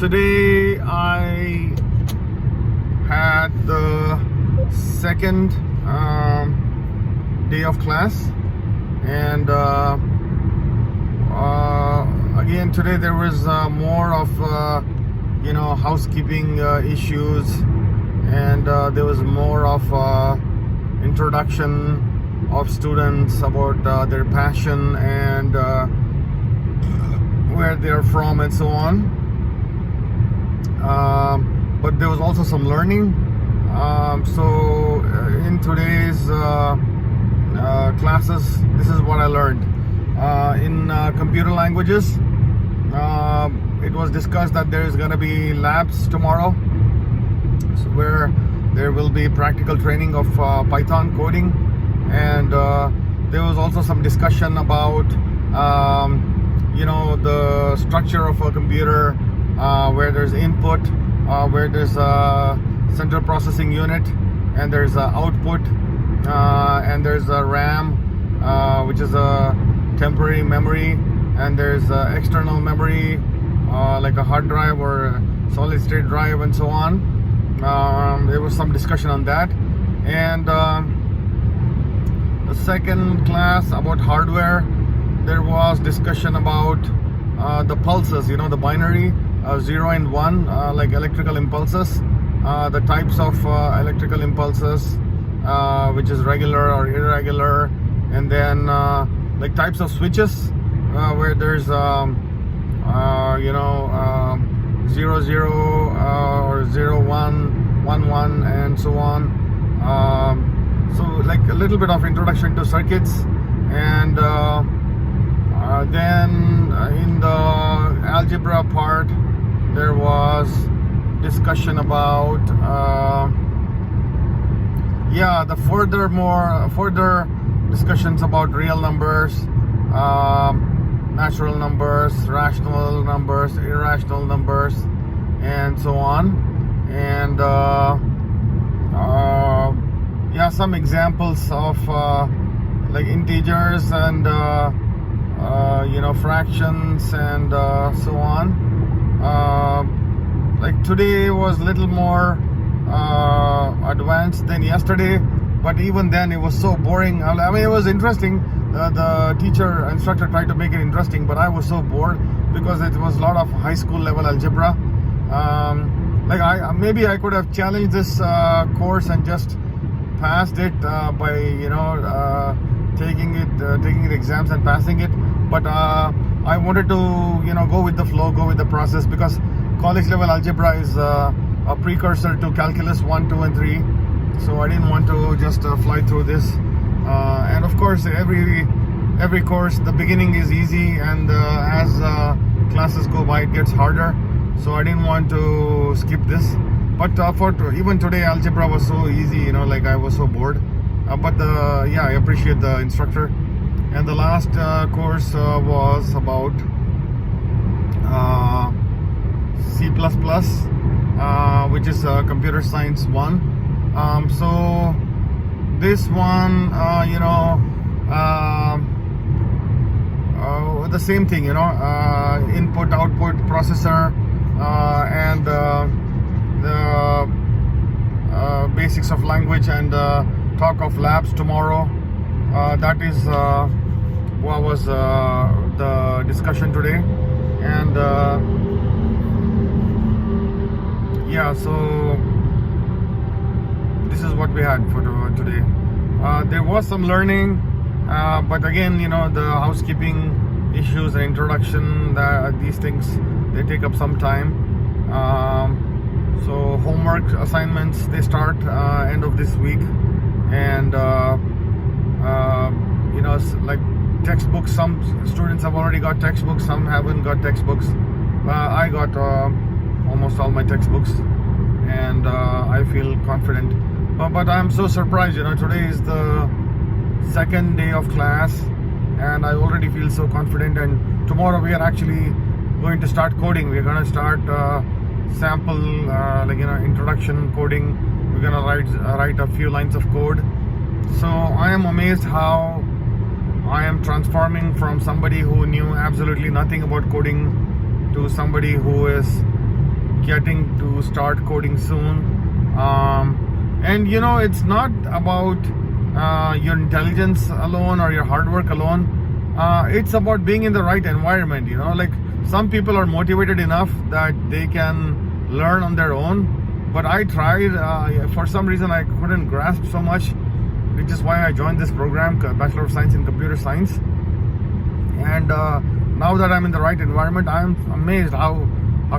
Today I had the second day of class, and again today there was more of housekeeping issues, and there was more of introduction of students about their passion and where they're from and so on. But there was also some learning. So in today's classes, this is what I learned. In computer languages, it was discussed that there is going to be labs tomorrow, so where there will be practical training of Python coding, and there was also some discussion about the structure of a computer, where there's input, where there's a central processing unit, and there's a output, and there's a RAM, which is a temporary memory, and there's external memory, like a hard drive or a solid state drive and so on. There was some discussion on that. And the second class about hardware, there was discussion about the pulses, the binary 0 and 1, like electrical impulses, the types of electrical impulses, which is regular or irregular, and then like types of switches, where there's 0 0 or 0 1 1 1 and so on. So like a little bit of introduction to circuits, and then in the algebra part there was discussion about the further discussions about real numbers, natural numbers, rational numbers, irrational numbers, and so on. And some examples of like integers and fractions and so on. Like today was a little more advanced than yesterday, but even then it was so boring. I mean, it was interesting. The instructor tried to make it interesting, but I was so bored because it was a lot of high school level algebra. Maybe I could have challenged this course and just passed it by taking the exams and passing it. But I wanted to go with the flow, go with the process, because college level algebra is a precursor to calculus 1, 2 and 3. So I didn't want to just fly through this. And of course, every course, the beginning is easy, and as classes go by, it gets harder. So I didn't want to skip this. But even today, algebra was so easy, I was so bored. I appreciate the instructor. And the last course was about C++, which is computer science 1. So this one, the same thing, input, output, processor, and the basics of language, and talk of labs tomorrow. That is what was the discussion today. And so this is what we had for today. There was some learning, but again, the housekeeping issues and introduction, these things, they take up some time. So homework assignments, they start end of this week, and like textbooks, some students have already got textbooks, some haven't got textbooks. I got almost all my textbooks, and I feel confident. But I'm so surprised, today is the second day of class, and I already feel so confident. And tomorrow we are actually going to start coding. We're going to start sample, introduction coding. We're going to write a few lines of code. So I am amazed how I am transforming from somebody who knew absolutely nothing about coding to somebody who is getting to start coding soon. And it's not about your intelligence alone or your hard work alone. It's about being in the right environment. Like some people are motivated enough that they can learn on their own, but I tried. For some reason I couldn't grasp so much, which is why I joined this program, Bachelor of Science in Computer Science. And now that I'm in the right environment, I'm amazed how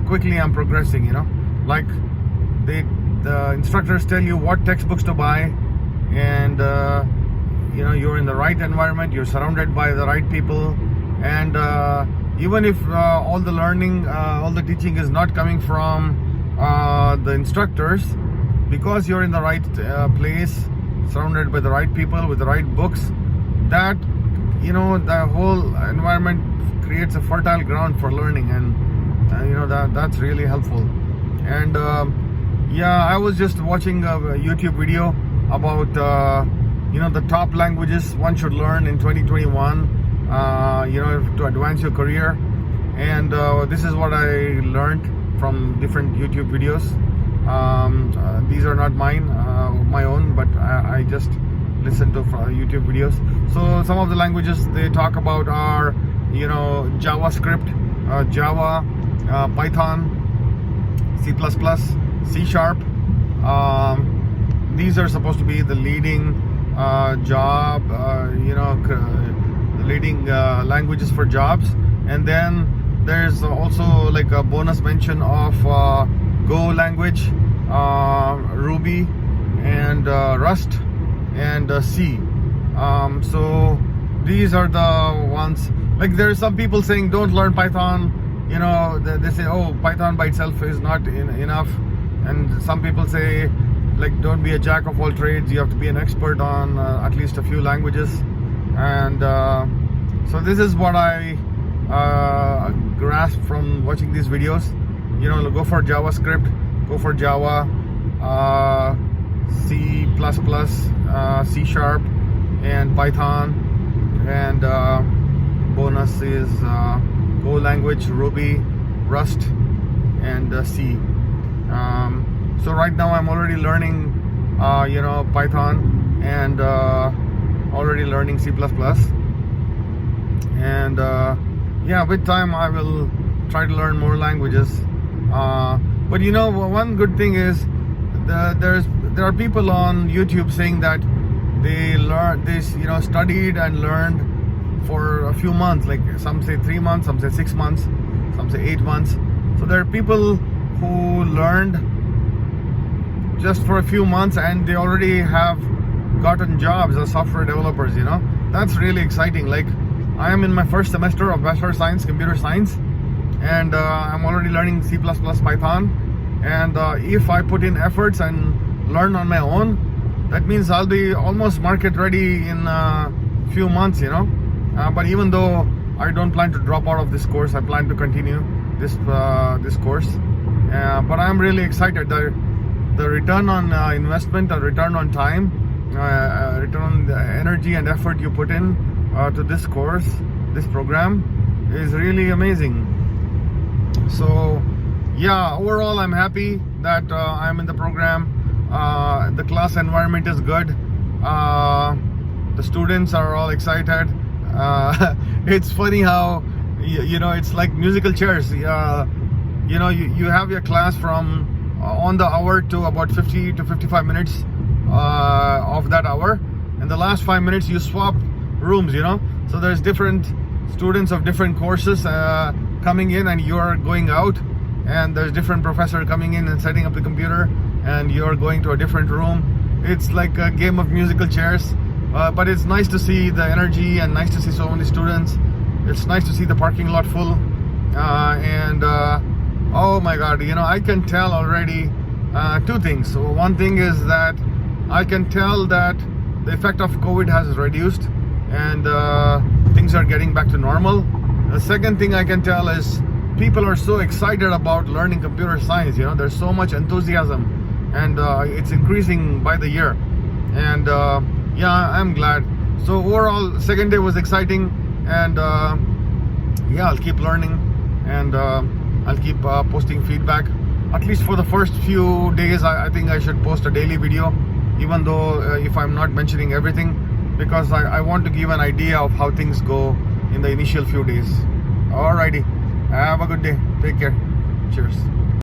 quickly I'm progressing. Like the instructors tell you what textbooks to buy, and you're in the right environment, you're surrounded by the right people, and even if all the learning, all the teaching is not coming from the instructors, because you're in the right place, surrounded by the right people with the right books, that the whole environment creates a fertile ground for learning, and that's really helpful. And I was just watching a YouTube video about the top languages one should learn in 2021 to advance your career, and this is what I learned from different YouTube videos. These are not my own, but I just listen to YouTube videos. So some of the languages they talk about are JavaScript, Java, Python, C++, C#. These are supposed to be the leading leading languages for jobs. And then there's also like a bonus mention of Go language, Ruby, and Rust, and C. So these are the ones. Like there are some people saying don't learn Python. They say, oh, Python by itself is not enough. And some people say, like, don't be a jack of all trades, you have to be an expert on at least a few languages. And so this is what I grasp from watching these videos. Go for JavaScript, go for Java, C++, C#, and Python, and bonus is Go language, Ruby, Rust, and C. So right now I'm already learning Python, and already learning C++, and with time I will try to learn more languages. But one good thing is there are people on YouTube saying that they learned this, studied and learned for a few months. Like some say 3 months, some say 6 months, some say 8 months. So there are people who learned just for a few months and they already have gotten jobs as software developers. That's really exciting. Like I am in my first semester of Bachelor of Science Computer Science, and I'm already learning C++, Python, and if I put in efforts and learn on my own, that means I'll be almost market ready in a few months. But even though I don't plan to drop out of this course, I plan to continue this course. But I'm really excited. The return on investment, the return on time, return on the energy and effort you put in to this course, this program, is really amazing. So overall I'm happy that I'm in the program. The class environment is good. The students are all excited. It's funny how it's like musical chairs. You have your class from on the hour to about 50 to 55 minutes of that hour, and the last 5 minutes you swap rooms. So there's different students of different courses coming in and you're going out, and there's different professor coming in and setting up the computer, and you're going to a different room. It's like a game of musical chairs, but it's nice to see the energy and nice to see so many students. It's nice to see the parking lot full, and oh my god, I can tell already two things. So one thing is that I can tell that the effect of COVID has reduced and things are getting back to normal. The second thing I can tell is people are so excited about learning computer science. There's so much enthusiasm, and it's increasing by the year. And I'm glad. So overall, second day was exciting, and I'll keep learning, and I'll keep posting feedback. at least for the first few days, I think I should post a daily video, even though if I'm not mentioning everything, because I want to give an idea of how things go in the initial few days. Alrighty, have a good day, take care, cheers.